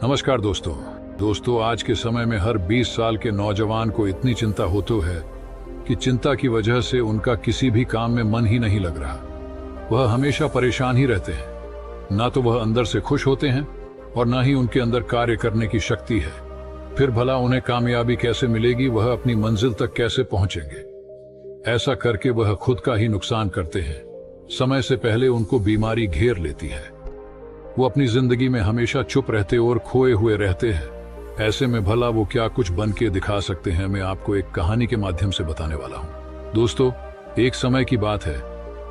नमस्कार दोस्तों, आज के समय में हर 20 साल के नौजवान को इतनी चिंता होती है कि चिंता की वजह से उनका किसी भी काम में मन ही नहीं लग रहा। वह हमेशा परेशान ही रहते हैं। ना तो वह अंदर से खुश होते हैं और ना ही उनके अंदर कार्य करने की शक्ति है। फिर भला उन्हें कामयाबी कैसे मिलेगी, वह अपनी मंजिल तक कैसे पहुंचेंगे? ऐसा करके वह खुद का ही नुकसान करते हैं। समय से पहले उनको बीमारी घेर लेती है। वो अपनी जिंदगी में हमेशा चुप रहते और खोए हुए रहते हैं। ऐसे में भला वो क्या कुछ बन के दिखा सकते हैं? मैं आपको एक कहानी के माध्यम से बताने वाला हूँ। दोस्तों, एक समय की बात है।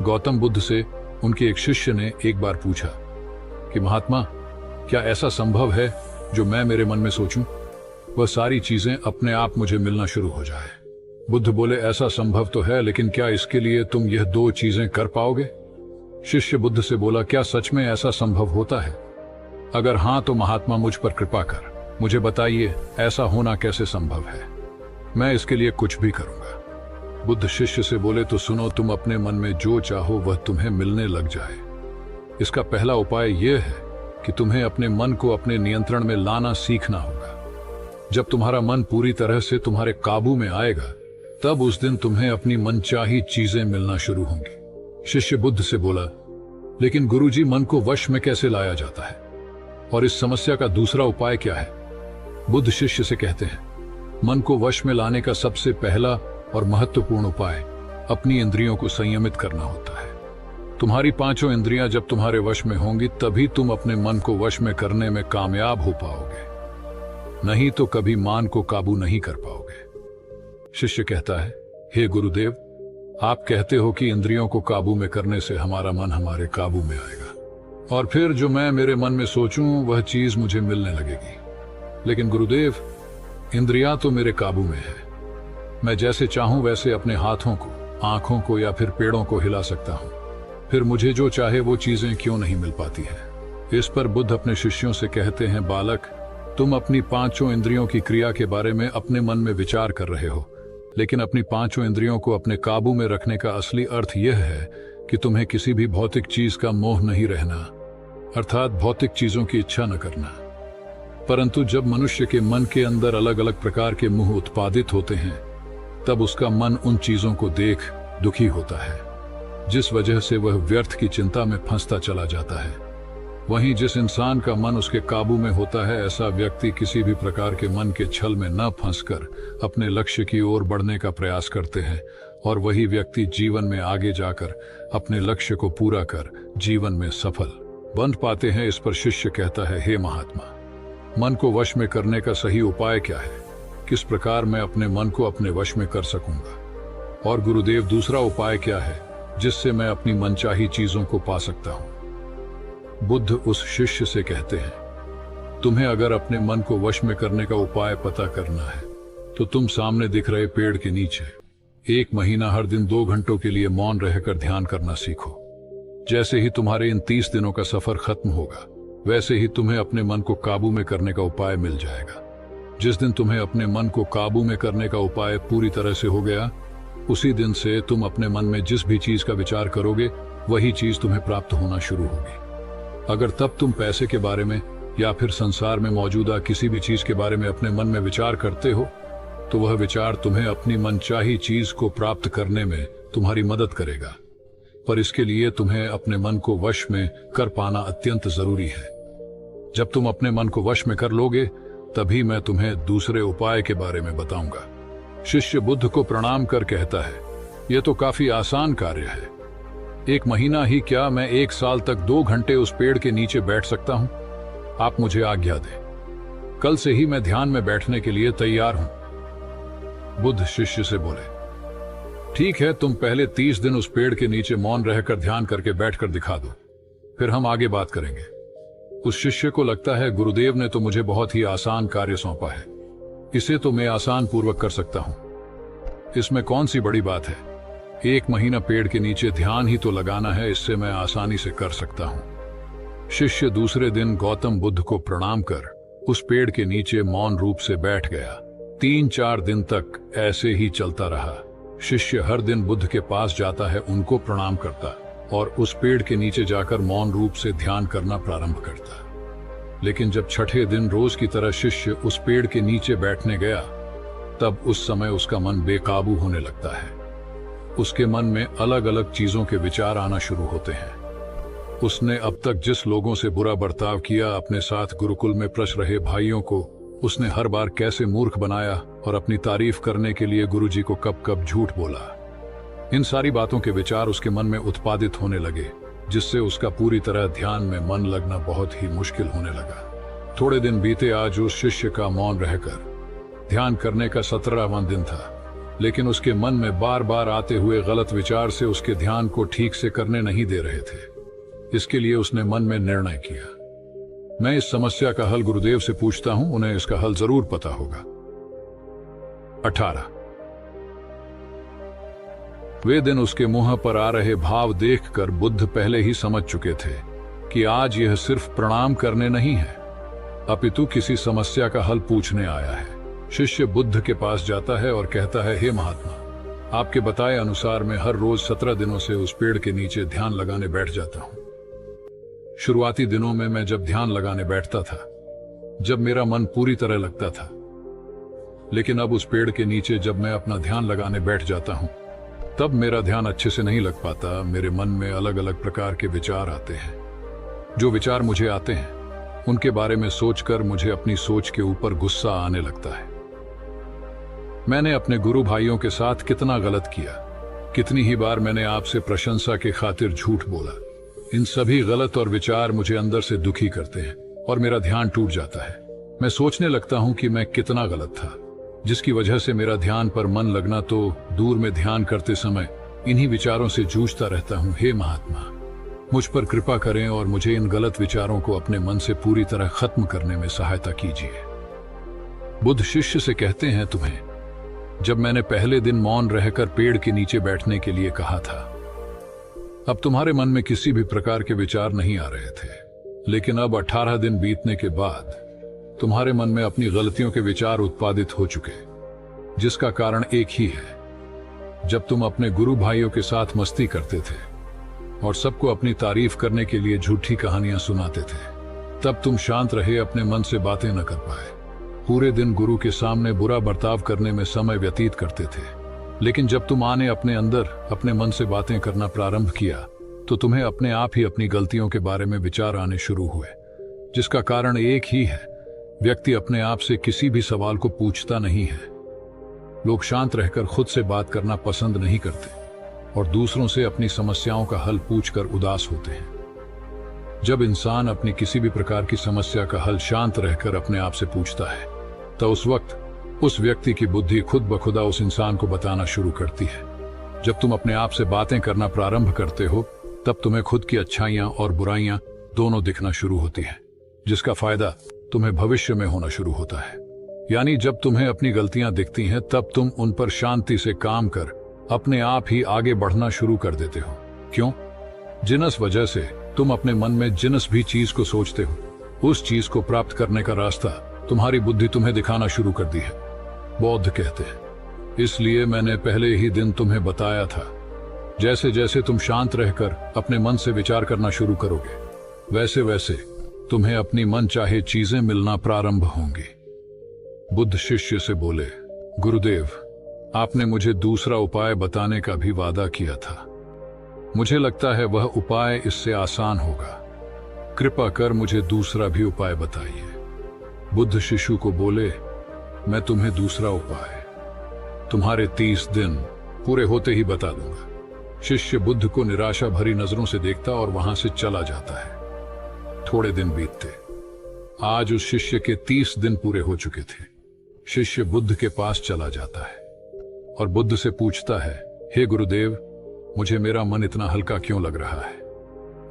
गौतम बुद्ध से उनके एक शिष्य ने एक बार पूछा कि महात्मा, क्या ऐसा संभव है जो मैं मेरे मन में सोचूं, वह सारी चीजें अपने आप मुझे मिलना शुरू हो जाए? बुद्ध बोले, ऐसा संभव तो है, लेकिन क्या इसके लिए तुम यह दो चीजें कर पाओगे? शिष्य बुद्ध से बोला, क्या सच में ऐसा संभव होता है? अगर हाँ तो महात्मा मुझ पर कृपा कर मुझे बताइए, ऐसा होना कैसे संभव है? मैं इसके लिए कुछ भी करूंगा। बुद्ध शिष्य से बोले, तो सुनो, तुम अपने मन में जो चाहो वह तुम्हें मिलने लग जाए। इसका पहला उपाय यह है कि तुम्हें अपने मन को अपने नियंत्रण में लाना सीखना होगा। जब तुम्हारा मन पूरी तरह से तुम्हारे काबू में आएगा, तब उस दिन तुम्हें अपनी मनचाही चीजें मिलना शुरू होंगी। शिष्य बुद्ध से बोला, लेकिन गुरुजी, मन को वश में कैसे लाया जाता है और इस समस्या का दूसरा उपाय क्या है? बुद्ध शिष्य से कहते हैं, मन को वश में लाने का सबसे पहला और महत्वपूर्ण उपाय अपनी इंद्रियों को संयमित करना होता है। तुम्हारी पांचों इंद्रियां जब तुम्हारे वश में होंगी, तभी तुम अपने मन को वश में करने में कामयाब हो पाओगे। नहीं तो कभी मान को काबू नहीं कर पाओगे। शिष्य कहता है, हे गुरुदेव, आप कहते हो कि इंद्रियों को काबू में करने से हमारा मन हमारे काबू में आएगा और फिर जो मैं मेरे मन में सोचूं वह चीज मुझे मिलने लगेगी। लेकिन गुरुदेव, इंद्रियां तो मेरे काबू में है। मैं जैसे चाहूं वैसे अपने हाथों को, आंखों को या फिर पेड़ों को हिला सकता हूं। फिर मुझे जो चाहे वो चीजें क्यों नहीं मिल पाती है? इस पर बुद्ध अपने शिष्यों से कहते हैं, बालक, तुम अपनी पांचों इंद्रियों की क्रिया के बारे में अपने मन में विचार कर रहे हो, लेकिन अपनी पांचों इंद्रियों को अपने काबू में रखने का असली अर्थ यह है कि तुम्हें किसी भी भौतिक चीज का मोह नहीं रहना, अर्थात भौतिक चीजों की इच्छा न करना। परंतु जब मनुष्य के मन के अंदर अलग अलग प्रकार के मोह उत्पादित होते हैं, तब उसका मन उन चीजों को देख दुखी होता है, जिस वजह से वह व्यर्थ की चिंता में फंसता चला जाता है। वहीं जिस इंसान का मन उसके काबू में होता है, ऐसा व्यक्ति किसी भी प्रकार के मन के छल में न फंसकर अपने लक्ष्य की ओर बढ़ने का प्रयास करते हैं और वही व्यक्ति जीवन में आगे जाकर अपने लक्ष्य को पूरा कर जीवन में सफल बन पाते हैं। इस पर शिष्य कहता है, हे महात्मा, मन को वश में करने का सही उपाय क्या है? किस प्रकार मैं अपने मन को अपने वश में कर सकूंगा? और गुरुदेव, दूसरा उपाय क्या है जिससे मैं अपनी मनचाही चीजों को पा सकता हूं? बुद्ध उस शिष्य से कहते हैं, तुम्हें अगर अपने मन को वश में करने का उपाय पता करना है तो तुम सामने दिख रहे पेड़ के नीचे 1 महीना हर दिन 2 घंटों के लिए मौन रहकर ध्यान करना सीखो। जैसे ही तुम्हारे इन 30 दिनों का सफर खत्म होगा, वैसे ही तुम्हें अपने मन को काबू में करने का उपाय मिल जाएगा। जिस दिन तुम्हें अपने मन को काबू में करने का उपाय पूरी तरह से हो गया, उसी दिन से तुम अपने मन में जिस भी चीज का विचार करोगे, वही चीज तुम्हें प्राप्त होना शुरू होगी। अगर तब तुम पैसे के बारे में या फिर संसार में मौजूदा किसी भी चीज के बारे में अपने मन में विचार करते हो, तो वह विचार तुम्हें अपनी मनचाही चीज को प्राप्त करने में तुम्हारी मदद करेगा। पर इसके लिए तुम्हें अपने मन को वश में कर पाना अत्यंत जरूरी है। जब तुम अपने मन को वश में कर लोगे, तभी मैं तुम्हें दूसरे उपाय के बारे में बताऊंगा। शिष्य बुद्ध को प्रणाम कर कहता है, यह तो काफी आसान कार्य है। 1 महीना ही क्या, मैं 1 साल तक 2 घंटे उस पेड़ के नीचे बैठ सकता हूं। आप मुझे आज्ञा दें, कल से ही मैं ध्यान में बैठने के लिए तैयार हूं। बुद्ध शिष्य से बोले, ठीक है, तुम पहले 30 दिन उस पेड़ के नीचे मौन रहकर ध्यान करके बैठकर दिखा दो, फिर हम आगे बात करेंगे। उस शिष्य को लगता है, गुरुदेव ने तो मुझे बहुत ही आसान कार्य सौंपा है, इसे तो मैं आसान पूर्वक कर सकता हूं। इसमें कौन सी बड़ी बात है? 1 महीना पेड़ के नीचे ध्यान ही तो लगाना है, इससे मैं आसानी से कर सकता हूं। शिष्य दूसरे दिन गौतम बुद्ध को प्रणाम कर उस पेड़ के नीचे मौन रूप से बैठ गया। 3-4 दिन तक ऐसे ही चलता रहा। शिष्य हर दिन बुद्ध के पास जाता है, उनको प्रणाम करता और उस पेड़ के नीचे जाकर मौन रूप से ध्यान करना प्रारंभ करता। लेकिन जब छठे दिन रोज की तरह शिष्य उस पेड़ के नीचे बैठने गया, तब उस समय उसका मन बेकाबू होने लगता है। उसके मन में अलग अलग चीजों के विचार आना शुरू होते हैं। उसने अब तक जिस लोगों से बुरा बर्ताव किया, अपने साथ गुरुकुल में प्रश रहे भाइयों को उसने हर बार कैसे मूर्ख बनाया और अपनी तारीफ करने के लिए गुरुजी को कब कब झूठ बोला, इन सारी बातों के विचार उसके मन में उत्पादित होने लगे, जिससे उसका पूरी तरह ध्यान में मन लगना बहुत ही मुश्किल होने लगा। थोड़े दिन बीते। आज उस शिष्य का मौन रहकर ध्यान करने का 17वां दिन था, लेकिन उसके मन में बार बार आते हुए गलत विचार से उसके ध्यान को ठीक से करने नहीं दे रहे थे। इसके लिए उसने मन में निर्णय किया, मैं इस समस्या का हल गुरुदेव से पूछता हूं, उन्हें इसका हल जरूर पता होगा। 18 वे दिन उसके मुंह पर आ रहे भाव देखकर बुद्ध पहले ही समझ चुके थे कि आज यह सिर्फ प्रणाम करने नहीं है, अपितु किसी समस्या का हल पूछने आया है। शिष्य बुद्ध के पास जाता है और कहता है, हे महात्मा, आपके बताए अनुसार मैं हर रोज 17 दिनों से उस पेड़ के नीचे ध्यान लगाने बैठ जाता हूं। शुरुआती दिनों में मैं जब ध्यान लगाने बैठता था, जब मेरा मन पूरी तरह लगता था, लेकिन अब उस पेड़ के नीचे जब मैं अपना ध्यान लगाने बैठ जाता हूं, तब मेरा ध्यान अच्छे से नहीं लग पाता। मेरे मन में अलग अलग प्रकार के विचार आते हैं। जो विचार मुझे आते हैं, उनके बारे में सोचकर मुझे अपनी सोच के ऊपर गुस्सा आने लगता है। मैंने अपने गुरु भाइयों के साथ कितना गलत किया, कितनी ही बार मैंने आपसे प्रशंसा के खातिर झूठ बोला। इन सभी गलत और विचार मुझे अंदर से दुखी करते हैं और मेरा ध्यान टूट जाता है। मैं सोचने लगता हूं कि मैं कितना गलत था, जिसकी वजह से मेरा ध्यान पर मन लगना तो दूर में ध्यान करते समय इन्हीं विचारों से जूझता रहता हूं। हे महात्मा, मुझ पर कृपा करें और मुझे इन गलत विचारों को अपने मन से पूरी तरह खत्म करने में सहायता कीजिए। बुद्ध शिष्य से कहते हैं, तुम्हें जब मैंने पहले दिन मौन रहकर पेड़ के नीचे बैठने के लिए कहा था, अब तुम्हारे मन में किसी भी प्रकार के विचार नहीं आ रहे थे, लेकिन अब 18 दिन बीतने के बाद तुम्हारे मन में अपनी गलतियों के विचार उत्पादित हो चुके, जिसका कारण एक ही है। जब तुम अपने गुरु भाइयों के साथ मस्ती करते थे और सबको अपनी तारीफ करने के लिए झूठी कहानियां सुनाते थे, तब तुम शांत रहे, अपने मन से बातें न कर पाए। पूरे दिन गुरु के सामने बुरा बर्ताव करने में समय व्यतीत करते थे, लेकिन जब तुम आने अपने अंदर अपने मन से बातें करना प्रारंभ किया, तो तुम्हें अपने आप ही अपनी गलतियों के बारे में विचार आने शुरू हुए, जिसका कारण एक ही है। व्यक्ति अपने आप से किसी भी सवाल को पूछता नहीं है। लोग शांत रहकर खुद से बात करना पसंद नहीं करते और दूसरों से अपनी समस्याओं का हल पूछकर उदास होते हैं। जब इंसान अपनी किसी भी प्रकार की समस्या का हल शांत रहकर अपने आप से पूछता है, तो उस वक्त उस व्यक्ति की बुद्धि खुद ब खुदा उस इंसान को बताना शुरू करती है। जब तुम अपने आप से बातें करना प्रारंभ करते हो, तब तुम्हें खुद की अच्छाइयां और बुराइयां दोनों दिखना शुरू होती हैं, जिसका फायदा तुम्हें भविष्य में होना शुरू होता है। यानी जब तुम्हें अपनी गलतियां दिखती हैं, तब तुम उन पर शांति से काम कर अपने आप ही आगे बढ़ना शुरू कर देते हो। क्यों? जिनस वजह से तुम अपने मन में जिनस भी चीज को सोचते हो, उस चीज को प्राप्त करने का रास्ता तुम्हारी बुद्धि तुम्हें दिखाना शुरू कर दी है, बौद्ध कहते हैं। इसलिए मैंने पहले ही दिन तुम्हें बताया था, जैसे जैसे तुम शांत रहकर अपने मन से विचार करना शुरू करोगे, वैसे वैसे तुम्हें अपनी मन चाहे चीजें मिलना प्रारंभ होंगी। बुद्ध शिष्य से बोले, गुरुदेव, आपने मुझे दूसरा उपाय बताने का भी वादा किया था। मुझे लगता है वह उपाय इससे आसान होगा। कृपा कर मुझे दूसरा भी उपाय बताइए। बुद्ध शिशु को बोले, मैं तुम्हें दूसरा उपाय तुम्हारे 30 दिन पूरे होते ही बता दूंगा। शिष्य बुद्ध को निराशा भरी नजरों से देखता और वहां से चला जाता है। थोड़े दिन बीतते। आज उस शिष्य के 30 दिन पूरे हो चुके थे। शिष्य बुद्ध के पास चला जाता है और बुद्ध से पूछता है, हे गुरुदेव, मुझे मेरा मन इतना हल्का क्यों लग रहा है?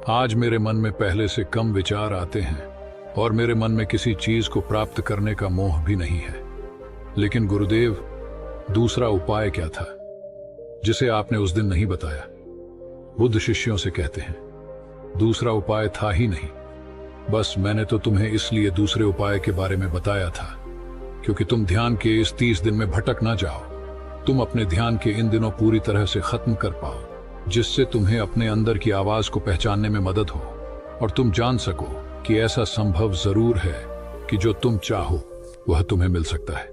आज मेरे मन में पहले से कम विचार आते हैं और मेरे मन में किसी चीज को प्राप्त करने का मोह भी नहीं है। लेकिन गुरुदेव, दूसरा उपाय क्या था जिसे आपने उस दिन नहीं बताया? बुद्ध शिष्यों से कहते हैं, दूसरा उपाय था ही नहीं, बस मैंने तो तुम्हें इसलिए दूसरे उपाय के बारे में बताया था क्योंकि तुम ध्यान के इस 30 दिन में भटक ना जाओ। तुम अपने ध्यान के इन दिनों पूरी तरह से खत्म कर पाओ, जिससे तुम्हें अपने अंदर की आवाज को पहचानने में मदद हो और तुम जान सको कि ऐसा संभव जरूर है कि जो तुम चाहो वह तुम्हें मिल सकता है,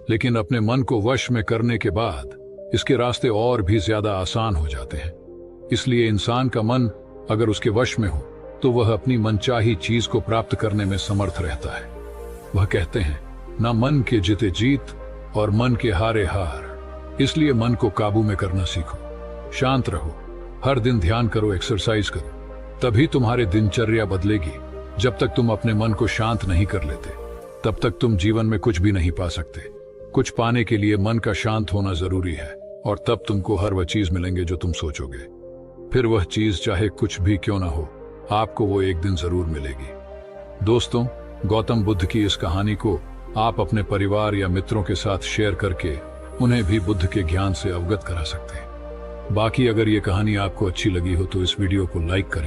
लेकिन अपने मन को वश में करने के बाद इसके रास्ते और भी ज्यादा आसान हो जाते हैं। इसलिए इंसान का मन अगर उसके वश में हो तो वह अपनी मनचाही चीज को प्राप्त करने में समर्थ रहता है। वह कहते हैं, ना मन के जीते जीत और मन के हारे हार। इसलिए मन को काबू में करना सीखो, शांत रहो, हर दिन ध्यान करो, एक्सरसाइज करो, तभी तुम्हारे दिनचर्या बदलेगी। जब तक तुम अपने मन को शांत नहीं कर लेते तब तक तुम जीवन में कुछ भी नहीं पा सकते। कुछ पाने के लिए मन का शांत होना जरूरी है, और तब तुमको हर वह चीज मिलेंगे जो तुम सोचोगे। फिर वह चीज चाहे कुछ भी क्यों ना हो, आपको वो एक दिन जरूर मिलेगी। दोस्तों, गौतम बुद्ध की इस कहानी को आप अपने परिवार या मित्रों के साथ शेयर करके उन्हें भी बुद्ध के ज्ञान से अवगत करा सकते हैं। बाकी अगर ये कहानी आपको अच्छी लगी हो तो इस वीडियो को लाइक करें।